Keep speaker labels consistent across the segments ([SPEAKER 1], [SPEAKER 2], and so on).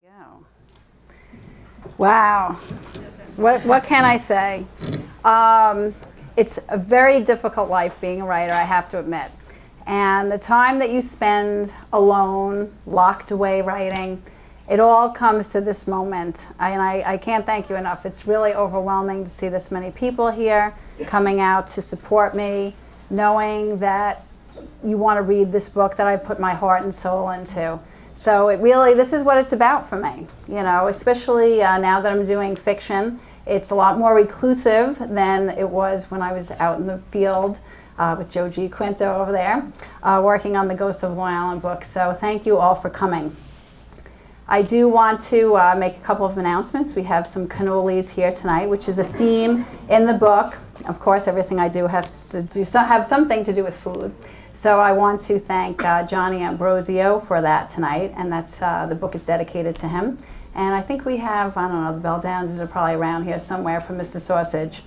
[SPEAKER 1] Go. Wow. What can I say? It's a very difficult life being a writer, I have to admit. And the time that you spend alone, locked away writing, it all comes to this moment. I can't thank you enough. It's really overwhelming to see this many people here coming out to support me, knowing that you want to read this book that I put my heart and soul into. So this is what it's about for me, especially now that I'm doing fiction. It's a lot more reclusive than it was when I was out in the field with Joe G. Quinto over there, working on the Ghosts of Long Island book. So thank you all for coming. I do want to make a couple of announcements. We have some cannolis here tonight, which is a theme in the book. Of course, everything I do has to have something to do with food. So I want to thank Johnny Ambrosio for that tonight, and that's the book is dedicated to him. And I think we have, I don't know, the bell downs are probably around here somewhere from Mr. Sausage.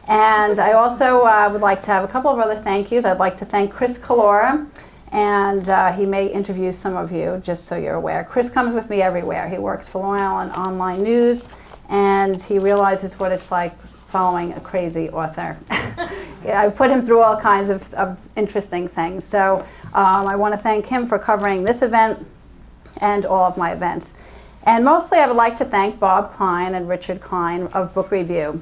[SPEAKER 1] And I also would like to have a couple of other thank yous. I'd like to thank Chris Calora, and he may interview some of you, just so you're aware. Chris comes with me everywhere. He works for Long Island Online News, and he realizes what it's like following a crazy author. I put him through all kinds of interesting things. So I want to thank him for covering this event and all of my events. And mostly I would like to thank Bob Klein and Richard Klein of Book Revue.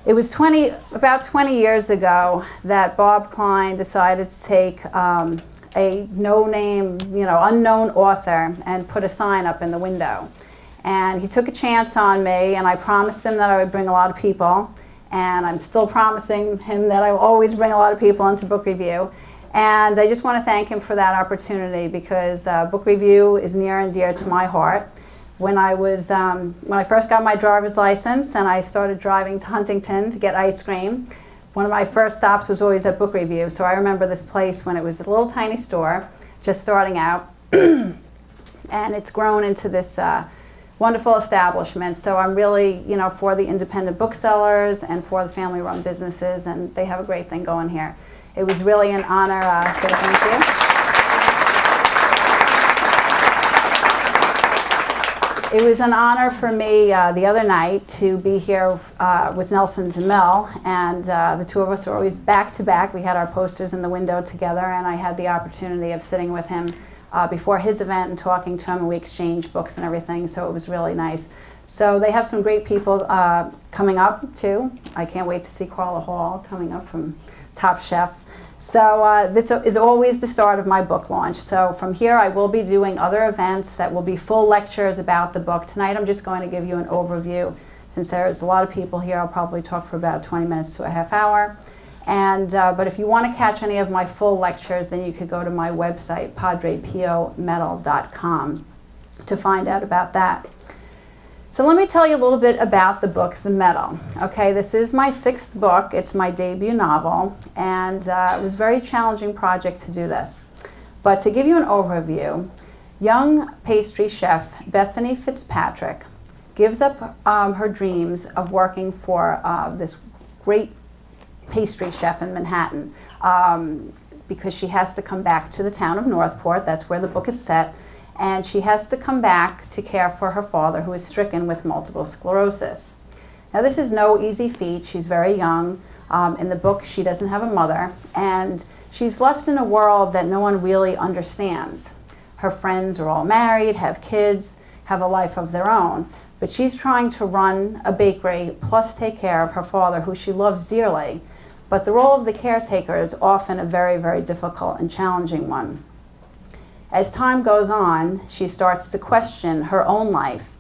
[SPEAKER 1] It was about 20 years ago that Bob Klein decided to take a no-name, unknown author and put a sign up in the window. And he took a chance on me, and I promised him that I would bring a lot of people. And I'm still promising him that I will always bring a lot of people into Book Revue. And I just want to thank him for that opportunity, because Book Revue is near and dear to my heart. When I first got my driver's license and I started driving to Huntington to get ice cream, one of my first stops was always at Book Revue. So I remember this place when it was a little tiny store, just starting out, and it's grown into this wonderful establishment. So I'm really, for the independent booksellers and for the family-run businesses, and they have a great thing going here. It was really an honor, so thank you. It was an honor for me the other night to be here with Nelson Zamel, and the two of us are always back to back. We had our posters in the window together, and I had the opportunity of sitting with him before his event and talking to him, and we exchanged books and everything, so it was really nice. So they have some great people coming up too. I can't wait to see Carla Hall coming up from Top Chef. So this is always the start of my book launch. So from here I will be doing other events that will be full lectures about the book. Tonight I'm just going to give you an overview. Since there's a lot of people here, I'll probably talk for about 20 minutes to a half hour. And but if you want to catch any of my full lectures, then you could go to my website, padrepomedal.com, to find out about that. So let me tell you a little bit about the book, The Medal. Okay, this is my 6th book. It's my debut novel, and it was a very challenging project to do this. But to give you an overview, young pastry chef Bethany Fitzpatrick gives up her dreams of working for this great pastry chef in Manhattan because she has to come back to the town of Northport. That's where the book is set. And she has to come back to care for her father, who is stricken with multiple sclerosis. Now, this is no easy feat. She's very young. In the book, she doesn't have a mother, and she's left in a world that no one really understands. Her friends are all married, have kids, have a life of their own, but she's trying to run a bakery plus take care of her father, who she loves dearly. But the role of the caretaker is often a very, very difficult and challenging one. As time goes on, she starts to question her own life,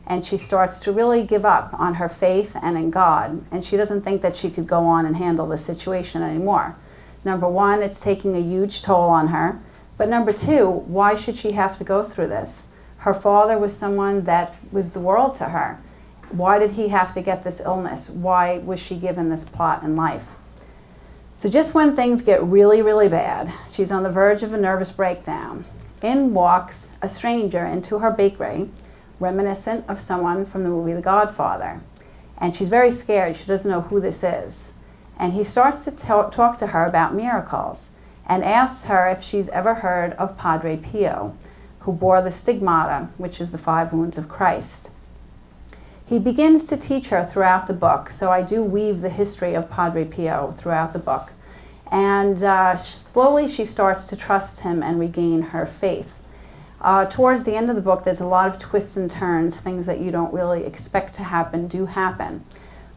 [SPEAKER 1] and she starts to really give up on her faith and in God, and she doesn't think that she could go on and handle the situation anymore. Number one, it's taking a huge toll on her, but number two, why should she have to go through this? Her father was someone that was the world to her. Why did he have to get this illness? Why was she given this plot in life? So just when things get really, really bad, she's on the verge of a nervous breakdown. In walks a stranger into her bakery, reminiscent of someone from the movie The Godfather. And she's very scared. She doesn't know who this is. And he starts to talk to her about miracles and asks her if she's ever heard of Padre Pio. who bore the stigmata, which is the 5 wounds of Christ. He begins to teach her throughout the book, so I do weave the history of Padre Pio throughout the book. And slowly she starts to trust him and regain her faith. Towards the end of the book, there's a lot of twists and turns. Things that you don't really expect to happen do happen.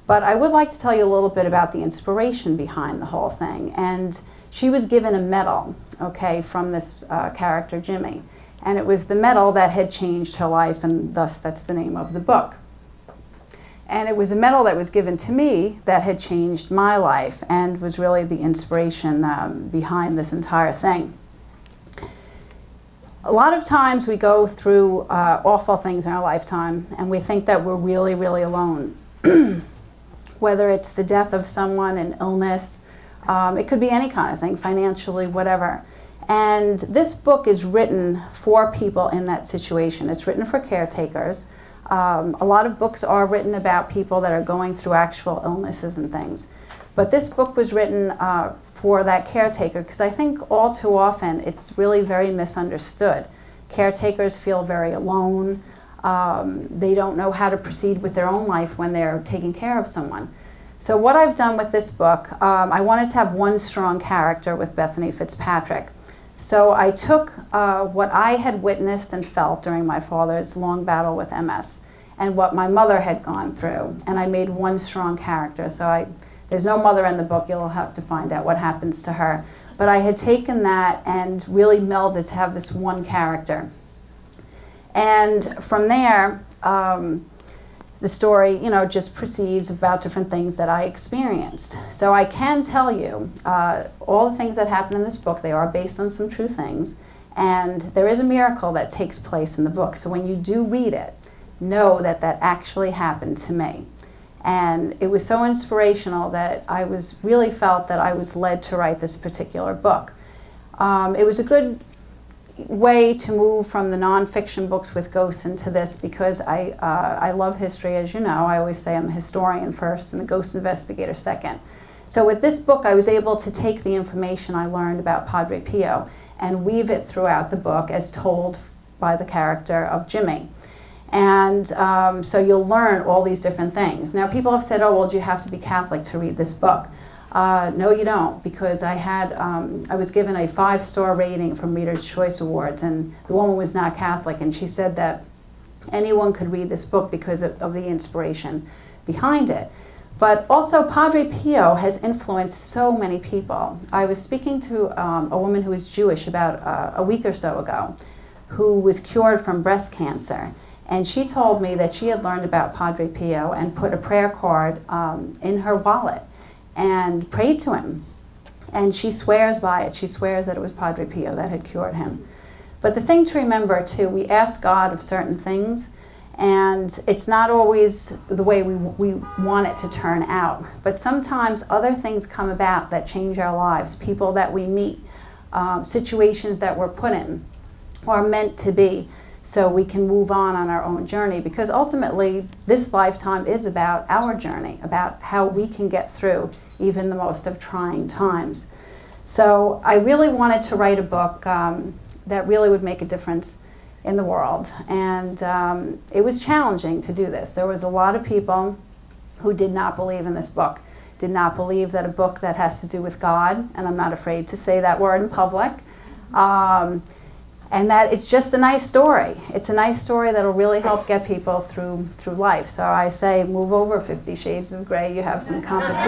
[SPEAKER 1] But I would like to tell you a little bit about the inspiration behind the whole thing. And she was given a medal, okay, from this character, Jimmy. And it was the medal that had changed her life, and thus that's the name of the book. And it was a medal that was given to me that had changed my life and was really the inspiration behind this entire thing. A lot of times we go through awful things in our lifetime and we think that we're really, really alone. Whether it's the death of someone, an illness, it could be any kind of thing, financially, whatever. And this book is written for people in that situation. It's written for caretakers. A lot of books are written about people that are going through actual illnesses and things. But this book was written for that caretaker because I think all too often it's really very misunderstood. Caretakers feel very alone. They don't know how to proceed with their own life when they're taking care of someone. So what I've done with this book, I wanted to have one strong character with Bethany Fitzpatrick. So I took what I had witnessed and felt during my father's long battle with MS and what my mother had gone through, and I made one strong character. So there's no mother in the book, you'll have to find out what happens to her. But I had taken that and really melded to have this one character. And from there, the story, just proceeds about different things that I experienced. So I can tell you, all the things that happen in this book, they are based on some true things, and there is a miracle that takes place in the book. So when you do read it, know that that actually happened to me. And it was so inspirational that I really felt that I was led to write this particular book. It was a good way to move from the nonfiction books with ghosts into this because I love history, as you know. I always say I'm a historian first and a ghost investigator second. So with this book, I was able to take the information I learned about Padre Pio and weave it throughout the book as told by the character of Jimmy. And so you'll learn all these different things. Now people have said, oh, well, do you have to be Catholic to read this book? No, you don't, because I was given a 5-star rating from Reader's Choice Awards, and the woman was not Catholic, and she said that anyone could read this book because of the inspiration behind it. But also, Padre Pio has influenced so many people. I was speaking to a woman who is Jewish about a week or so ago, who was cured from breast cancer. And she told me that she had learned about Padre Pio and put a prayer card in her wallet and prayed to him. And she swears by it. She swears that it was Padre Pio that had cured him. But the thing to remember, too, we ask God of certain things, and it's not always the way we want it to turn out. But sometimes other things come about that change our lives, people that we meet, situations that we're put in, are meant to be, so we can move on our own journey, because ultimately this lifetime is about our journey, about how we can get through even the most of trying times. So I really wanted to write a book that really would make a difference in the world, and it was challenging to do this. There was a lot of people who did not believe in this book, did not believe that a book that has to do with God, and I'm not afraid to say that word in public, and that it's just a nice story. It's a nice story that'll really help get people through life. So I say, move over 50 Shades of Grey. You have some competition.